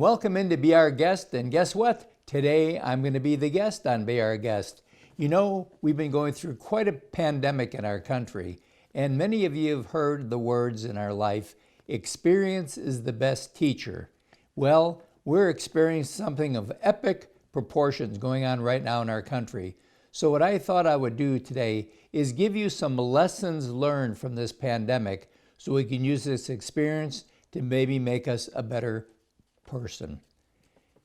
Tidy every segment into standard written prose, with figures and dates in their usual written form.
and welcome in to Be Our Guest. And guess what? Today I'm going to be the guest on Be Our Guest. You know, we've been going through quite a pandemic in our country, and many of you have heard the words in our life, experience is the best teacher. Well, we're experiencing something of epic proportions going on right now in our country. So what I thought I would do today is give you some lessons learned from this pandemic so we can use this experience to maybe make us a better person.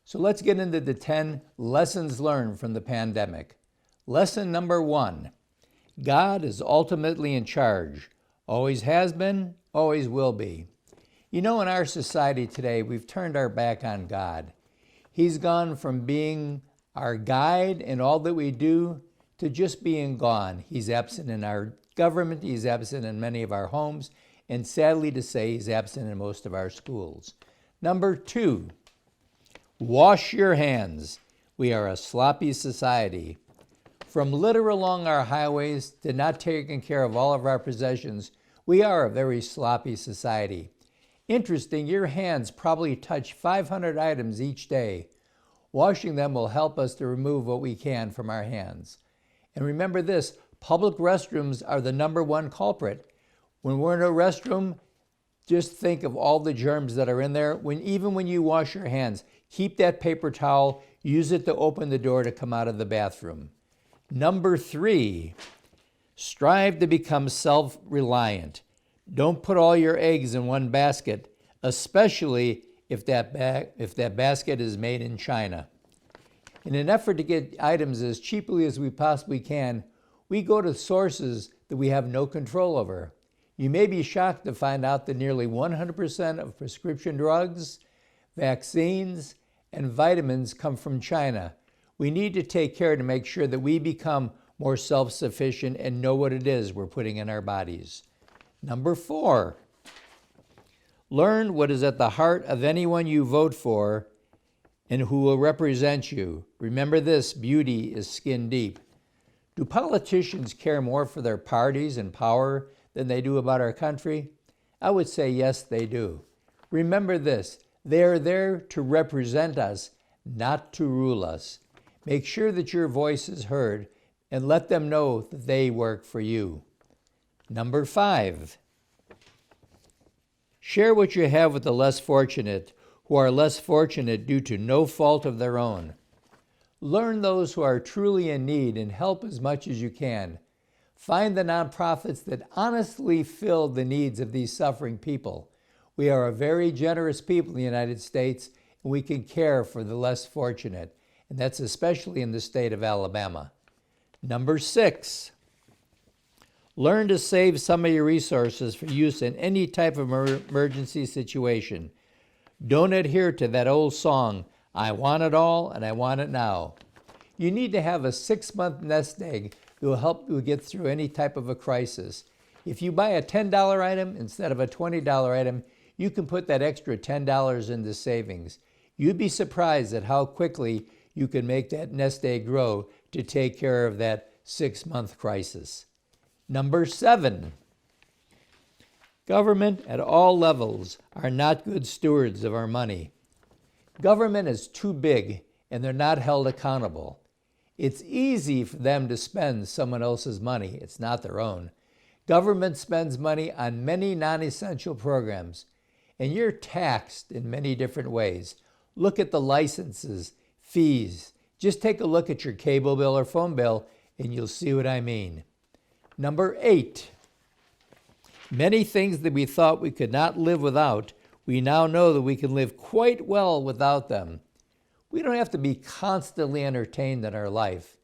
So let's get into the 10 lessons learned from the pandemic. Lesson number 1, God is ultimately in charge. Always has been, always will be. You know, in our society today, we've turned our back on God. He's gone from being our guide in all that we do to just being gone. He's absent in our government, he's absent in many of our homes, and sadly to say, he's absent in most of our schools. Number 2, wash your hands. We are a sloppy society. From litter along our highways to not taking care of all of our possessions, we are a very sloppy society. Interesting, your hands probably touch 500 items each day. Washing them will help us to remove what we can from our hands. And remember this, public restrooms are the number one culprit. When we're in a restroom, just think of all the germs that are in there. Even when you wash your hands, keep that paper towel, use it to open the door to come out of the bathroom. Number 3, strive to become self-reliant. Don't put all your eggs in one basket, especially if that basket is made in China. In an effort to get items as cheaply as we possibly can, we go to sources that we have no control over. You may be shocked to find out that nearly 100% of prescription drugs, vaccines, and vitamins come from China. We need to take care to make sure that we become more self-sufficient and know what it is we're putting in our bodies. Number 4, learn what is at the heart of anyone you vote for and who will represent you. Remember this, beauty is skin deep. Do politicians care more for their parties and power than they do about our country? I would say yes, they do. Remember this, they are there to represent us, not to rule us. Make sure that your voice is heard and let them know that they work for you. Number 5, share what you have with the less fortunate, who are less fortunate due to no fault of their own. Learn those who are truly in need and help as much as you can. Find the nonprofits that honestly fill the needs of these suffering people. We are a very generous people in the United States, and we can care for the less fortunate, and that's especially in the state of Alabama. Number 6, learn to save some of your resources for use in any type of emergency situation. Don't adhere to that old song, I want it all and I want it now. You need to have a 6-month nest egg that will help you get through any type of a crisis. If you buy a $10 item instead of a $20 item, you can put that extra $10 into savings. You'd be surprised at how quickly you can make that nest egg grow to take care of that 6-month crisis. Number 7, government at all levels are not good stewards of our money. Government is too big and they're not held accountable. It's easy for them to spend someone else's money. It's not their own. Government spends money on many non-essential programs, and you're taxed in many different ways. Look at the licenses, fees. Just take a look at your cable bill or phone bill, and you'll see what I mean. Number 8, many things that we thought we could not live without, we now know that we can live quite well without them. We don't have to be constantly entertained in our life.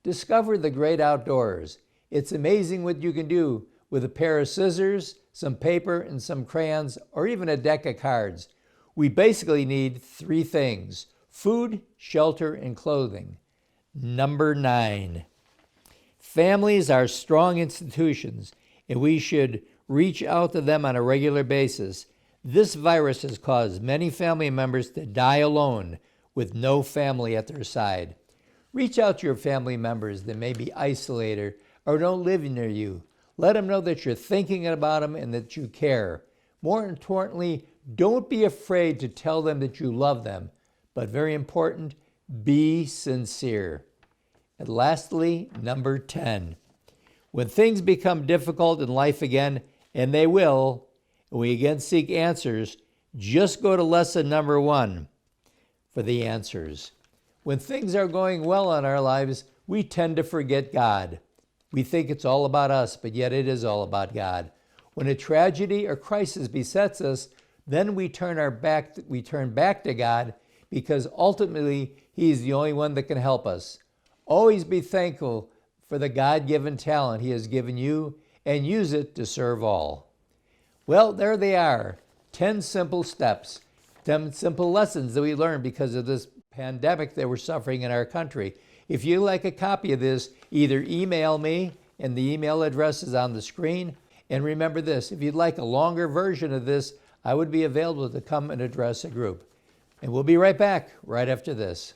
Discover the great outdoors. It's amazing what you can do with a pair of scissors, some paper, and some crayons, or even a deck of cards. We basically need 3 things: food, shelter, and clothing. Number 9, families are strong institutions, and we should reach out to them on a regular basis. This virus has caused many family members to die alone with no family at their side. Reach out to your family members that may be isolated or don't live near you. Let them know that you're thinking about them and that you care. More importantly, Don't be afraid to tell them that you love them, but very important, be sincere. And lastly, number 10, when things become difficult in life again, and they will, and we again seek answers, just go to lesson number 1 for the answers. When things are going well in our lives, we tend to forget God. We think it's all about us, but yet it is all about God. When a tragedy or crisis besets us, then we turn back to God, because ultimately He's the only one that can help us. Always be thankful for the God-given talent He has given you and use it to serve all. Well, there they are, 10 simple steps, 10 simple lessons that we learned because of this pandemic that we're suffering in our country. If you'd like a copy of this, either email me, and the email address is on the screen. And remember this, if you'd like a longer version of this, I would be available to come and address a group. And we'll be right back right after this.